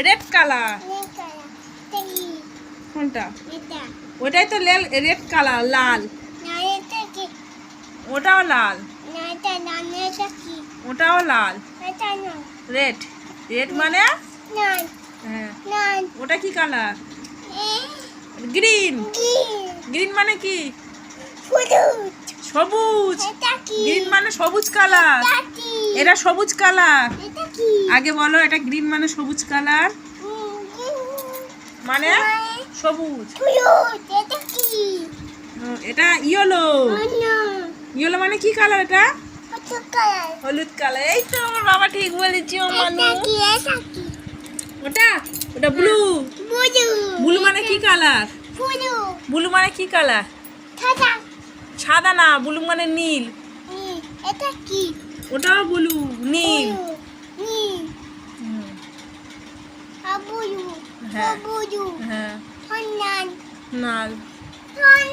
Red colour. কোনটা? ওটাই তো রেড কালার, লাল। ওটাও লাল, ওটাও লাল। রেড, রেড মানে হ্যাঁ। ওটা কি কালার? গ্রিন। গ্রিন মানে কি? সবুজ। গ্রিন মানে সবুজ কালার। এটা সবুজ কালার। আগে বলো, এটা গ্রিন মানে সবুজ কালার, মানে সবুজ। এটা ইয়েলো। ইয়েলো মানে কি কালার? এটা হলুদ কালার। এই তো আমার বাবা ঠিক বলেছি। ও মানু, ওটা ওটা ব্লু। ব্লু মানে কি কালার? ব্লু মানে কি কালার? সাদা না, ব্লু মানে নীল। ওটাও ব্লু, নীল। হ্যাঁ, হ্যাঁ, লাল।